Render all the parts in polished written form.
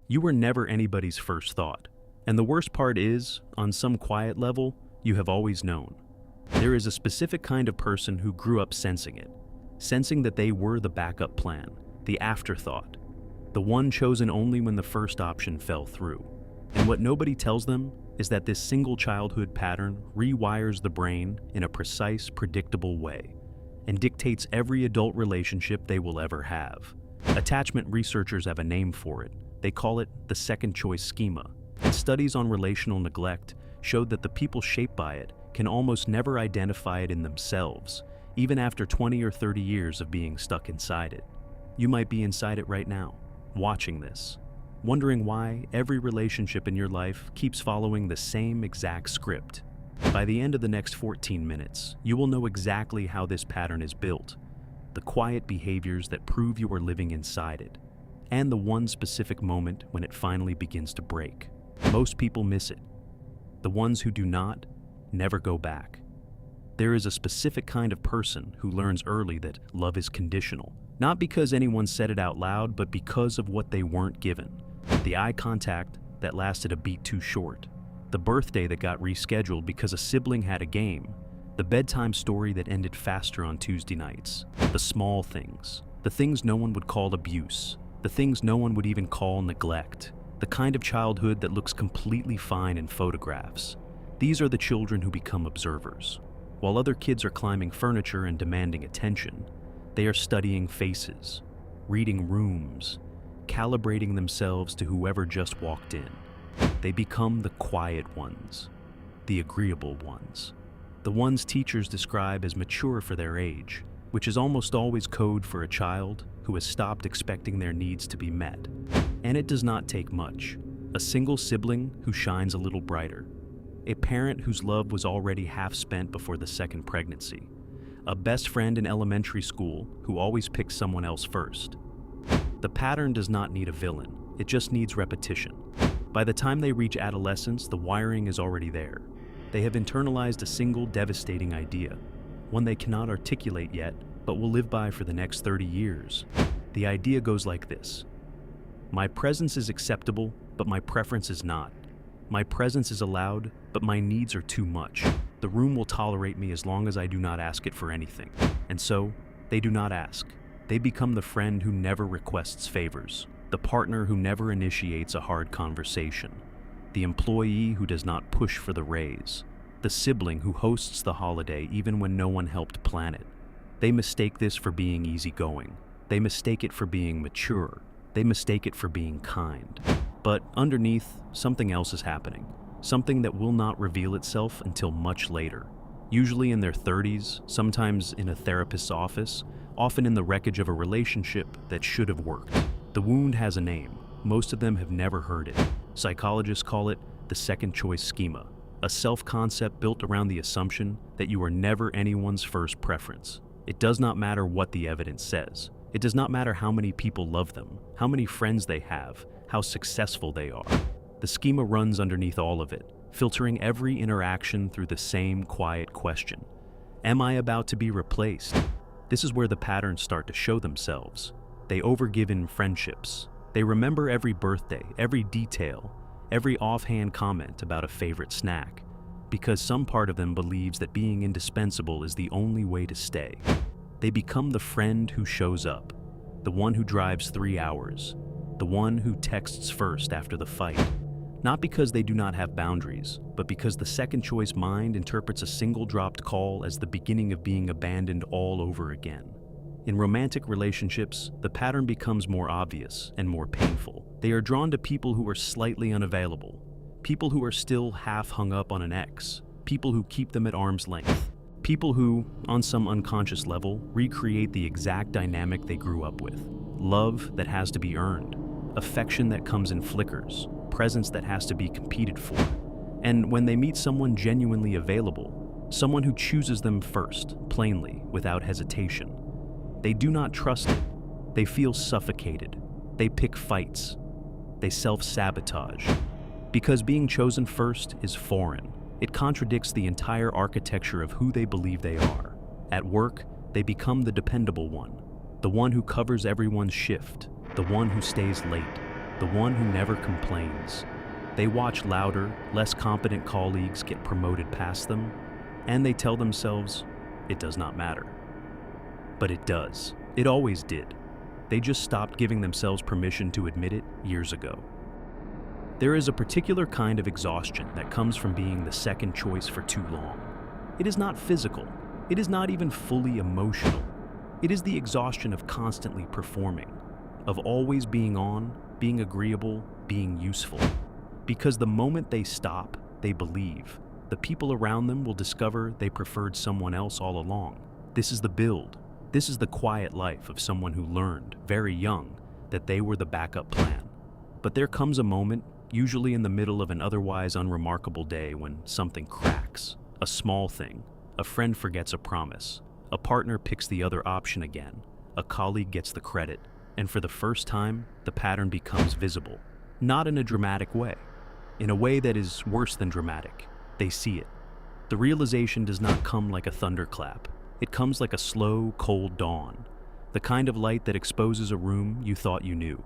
You were never anybody's first thought. And the worst part is, on some quiet level, you have always known. There is a specific kind of person who grew up sensing it, sensing that they were the backup plan, the afterthought, the one chosen only when the first option fell through. And what nobody tells them is that this single childhood pattern rewires the brain in a precise, predictable way and dictates every adult relationship they will ever have. Attachment researchers have a name for it. They call it the second choice schema. And studies on relational neglect showed that the people shaped by it can almost never identify it in themselves, even after 20 or 30 years of being stuck inside it. You might be inside it right now, watching this, wondering why every relationship in your life keeps following the same exact script. By the end of the next 14 minutes, you will know exactly how this pattern is built, the quiet behaviors that prove you are living inside it, and the one specific moment when it finally begins to break. Most people miss it. The ones who do not, never go back. There is a specific kind of person who learns early that love is conditional, not because anyone said it out loud, but because of what they weren't given. The eye contact that lasted a beat too short, the birthday that got rescheduled because a sibling had a game, the bedtime story that ended faster on Tuesday nights, the small things, the things no one would call abuse, the things no one would even call neglect, the kind of childhood that looks completely fine in photographs. These are the children who become observers. While other kids are climbing furniture and demanding attention, they are studying faces, reading rooms, calibrating themselves to whoever just walked in. They become the quiet ones, the agreeable ones, the ones teachers describe as mature for their age, which is almost always code for a child who has stopped expecting their needs to be met. And it does not take much. A single sibling who shines a little brighter, a parent whose love was already half spent before the second pregnancy, a best friend in elementary school who always picks someone else first. The pattern does not need a villain, it just needs repetition. By the time they reach adolescence, the wiring is already there. They have internalized a single devastating idea, one they cannot articulate yet, but will live by for the next 30 years. The idea goes like this: my presence is acceptable, but my preference is not. My presence is allowed, but my needs are too much. The room will tolerate me as long as I do not ask it for anything. And so, they do not ask. They become the friend who never requests favors, the partner who never initiates a hard conversation, the employee who does not push for the raise, the sibling who hosts the holiday even when no one helped plan it. They mistake this for being easygoing. They mistake it for being mature. They mistake it for being kind. But underneath, something else is happening. Something that will not reveal itself until much later. Usually in their 30s, sometimes in a therapist's office, often in the wreckage of a relationship that should have worked. The wound has a name. Most of them have never heard it. Psychologists call it the second choice schema, a self-concept built around the assumption that you are never anyone's first preference. It does not matter what the evidence says. It does not matter how many people love them, how many friends they have, how successful they are. The schema runs underneath all of it, filtering every interaction through the same quiet question: am I about to be replaced? This is where the patterns start to show themselves. They overgive in friendships. They remember every birthday, every detail, every offhand comment about a favorite snack, because some part of them believes that being indispensable is the only way to stay. They become the friend who shows up, the one who drives 3 hours, the one who texts first after the fight. Not because they do not have boundaries, but because the second choice mind interprets a single dropped call as the beginning of being abandoned all over again. In romantic relationships, the pattern becomes more obvious and more painful. They are drawn to people who are slightly unavailable, people who are still half hung up on an ex, people who keep them at arm's length, people who, on some unconscious level, recreate the exact dynamic they grew up with. Love that has to be earned, affection that comes in flickers, presence that has to be competed for. And when they meet someone genuinely available, someone who chooses them first, plainly, without hesitation, they do not trust it. They feel suffocated. They pick fights. They self-sabotage. Because being chosen first is foreign. It contradicts the entire architecture of who they believe they are. At work, they become the dependable one, the one who covers everyone's shift, the one who stays late, the one who never complains. They watch louder, less competent colleagues get promoted past them, and they tell themselves, it does not matter. But it does. It always did. They just stopped giving themselves permission to admit it years ago. There is a particular kind of exhaustion that comes from being the second choice for too long. It is not physical. It is not even fully emotional. It is the exhaustion of constantly performing, of always being on, being agreeable, being useful. Because the moment they stop, they believe. The people around them will discover they preferred someone else all along. This is the build. This is the quiet life of someone who learned, very young, that they were the backup plan. But there comes a moment, usually in the middle of an otherwise unremarkable day, when something cracks. A small thing. A friend forgets a promise. A partner picks the other option again. A colleague gets the credit. And for the first time, the pattern becomes visible. Not in a dramatic way. In a way that is worse than dramatic. They see it. The realization does not come like a thunderclap. It comes like a slow, cold dawn. The kind of light that exposes a room you thought you knew.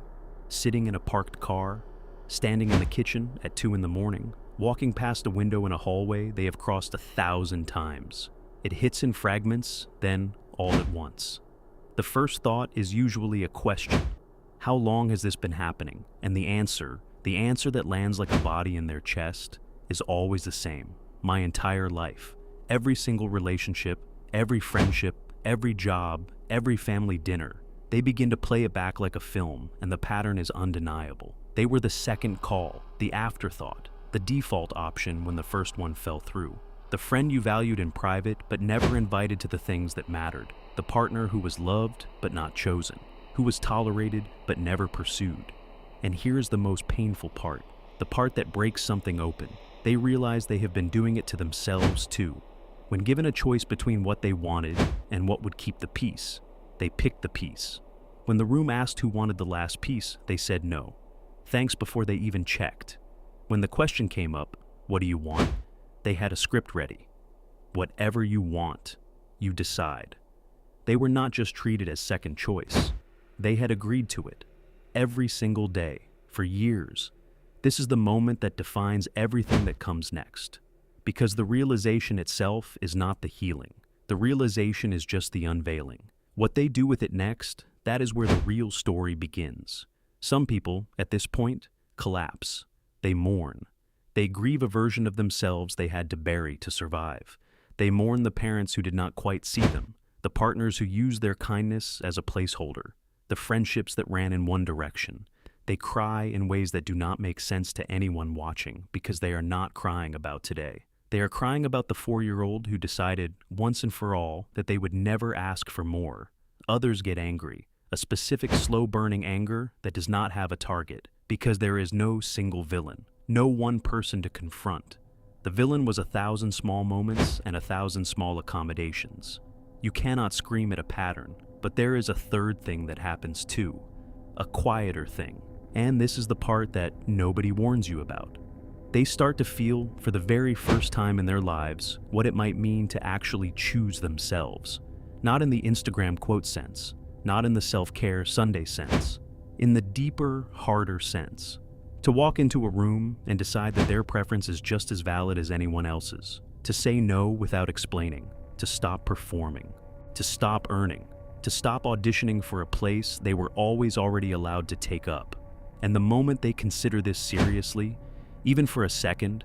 Sitting in a parked car, standing in the kitchen at 2 a.m, walking past a window in a hallway they have crossed 1,000 times. It hits in fragments, then all at once. The first thought is usually a question. How long has this been happening? And the answer that lands like a body in their chest, is always the same. My entire life. Every single relationship, every friendship, every job, every family dinner. They begin to play it back like a film, and the pattern is undeniable. They were the second call, the afterthought, the default option when the first one fell through. The friend you valued in private but never invited to the things that mattered. The partner who was loved but not chosen. Who was tolerated but never pursued. And here's the most painful part. The part that breaks something open. They realize they have been doing it to themselves too. When given a choice between what they wanted and what would keep the peace, they picked the peace. When the room asked who wanted the last piece, they said no. Thanks before they even checked. When the question came up, what do you want? They had a script ready. Whatever you want, you decide. They were not just treated as second choice. They had agreed to it. Every single day, for years. This is the moment that defines everything that comes next. Because the realization itself is not the healing. The realization is just the unveiling. What they do with it next, that is where the real story begins. Some people, at this point, collapse. They mourn. They grieve a version of themselves they had to bury to survive. They mourn the parents who did not quite see them, the partners who used their kindness as a placeholder, the friendships that ran in one direction. They cry in ways that do not make sense to anyone watching because they are not crying about today. They are crying about the 4-year-old who decided, once and for all, that they would never ask for more. Others get angry, a specific slow-burning anger that does not have a target, because there is no single villain, no one person to confront. The villain was 1,000 small moments and 1,000 small accommodations. You cannot scream at a pattern, but there is a third thing that happens too, a quieter thing. And this is the part that nobody warns you about. They start to feel, for the very first time in their lives, what it might mean to actually choose themselves. Not in the Instagram quote sense, not in the self-care Sunday sense, in the deeper, harder sense. To walk into a room and decide that their preference is just as valid as anyone else's. To say no without explaining. To stop performing. To stop earning. To stop auditioning for a place they were always already allowed to take up. And the moment they consider this seriously, even for a second,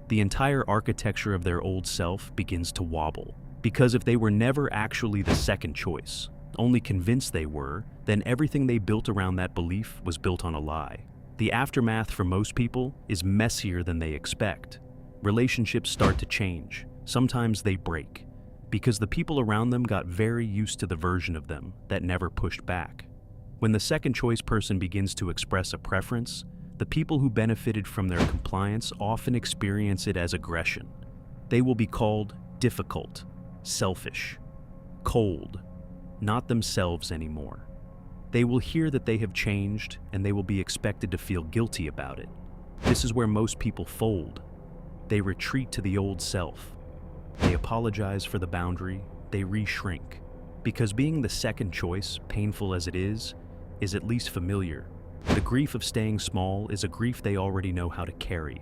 the entire architecture of their old self begins to wobble. Because if they were never actually the second choice, only convinced they were, then everything they built around that belief was built on a lie. The aftermath for most people is messier than they expect. Relationships start to change. Sometimes they break. Because the people around them got very used to the version of them that never pushed back. When the second choice person begins to express a preference, the people who benefited from their compliance often experience it as aggression. They will be called difficult, selfish, cold, not themselves anymore. They will hear that they have changed, and they will be expected to feel guilty about it. This is where most people fold. They retreat to the old self. They apologize for the boundary, they re-shrink. Because being the second choice, painful as it is at least familiar. The grief of staying small is a grief they already know how to carry.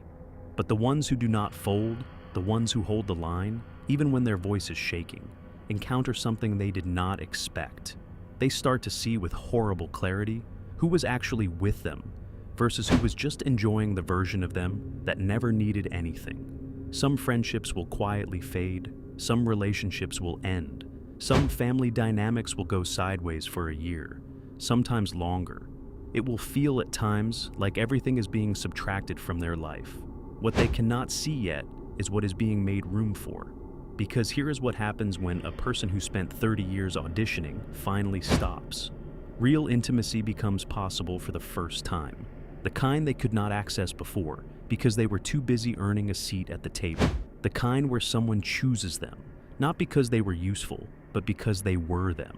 But the ones who do not fold, the ones who hold the line, even when their voice is shaking, encounter something they did not expect. They start to see with horrible clarity who was actually with them versus who was just enjoying the version of them that never needed anything. Some friendships will quietly fade, some relationships will end, some family dynamics will go sideways for a year, sometimes longer. It will feel at times like everything is being subtracted from their life. What they cannot see yet is what is being made room for. Because here is what happens when a person who spent 30 years auditioning finally stops. Real intimacy becomes possible for the first time, the kind they could not access before because they were too busy earning a seat at the table, the kind where someone chooses them, not because they were useful, but because they were them.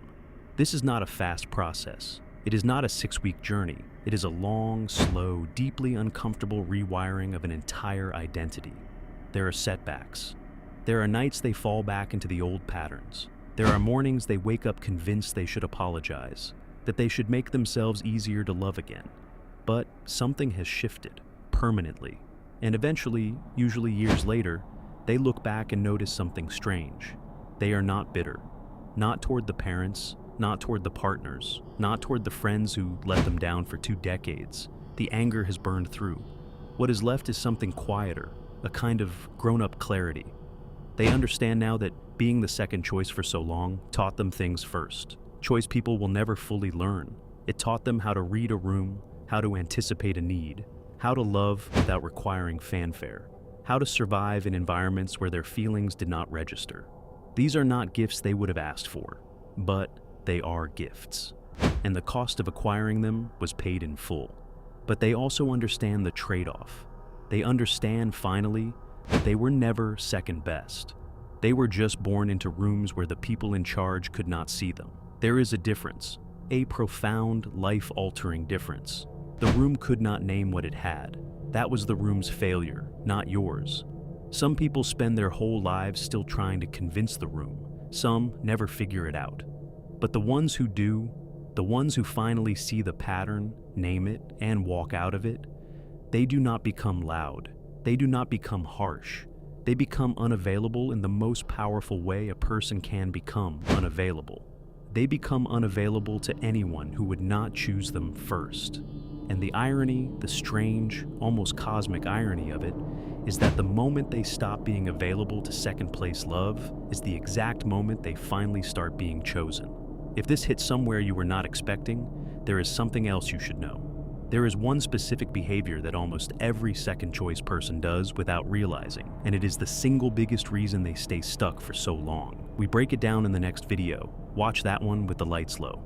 This is not a fast process. It is not a 6-week journey. It is a long, slow, deeply uncomfortable rewiring of an entire identity. There are setbacks. There are nights they fall back into the old patterns. There are mornings they wake up convinced they should apologize, that they should make themselves easier to love again. But something has shifted, permanently. And eventually, usually years later, they look back and notice something strange. They are not bitter. Not toward the parents, not toward the partners, not toward the friends who let them down for 2 decades. The anger has burned through. What is left is something quieter, a kind of grown-up clarity. They understand now that being the second choice for so long taught them things first. Choice people will never fully learn. It taught them how to read a room, how to anticipate a need, how to love without requiring fanfare, how to survive in environments where their feelings did not register. These are not gifts they would have asked for, but they are gifts. And the cost of acquiring them was paid in full. But they also understand the trade-off. They understand, finally, that they were never second best. They were just born into rooms where the people in charge could not see them. There is a difference, a profound, life-altering difference. The room could not name what it had. That was the room's failure, not yours. Some people spend their whole lives still trying to convince the room. Some never figure it out. But the ones who do, the ones who finally see the pattern, name it, and walk out of it, they do not become loud. They do not become harsh. They become unavailable in the most powerful way a person can become unavailable. They become unavailable to anyone who would not choose them first. And the irony, the strange, almost cosmic irony of it, is that the moment they stop being available to second-place love is the exact moment they finally start being chosen. If this hits somewhere you were not expecting, there is something else you should know. There is one specific behavior that almost every second-choice person does without realizing, and it is the single biggest reason they stay stuck for so long. We break it down in the next video. Watch that one with the lights low.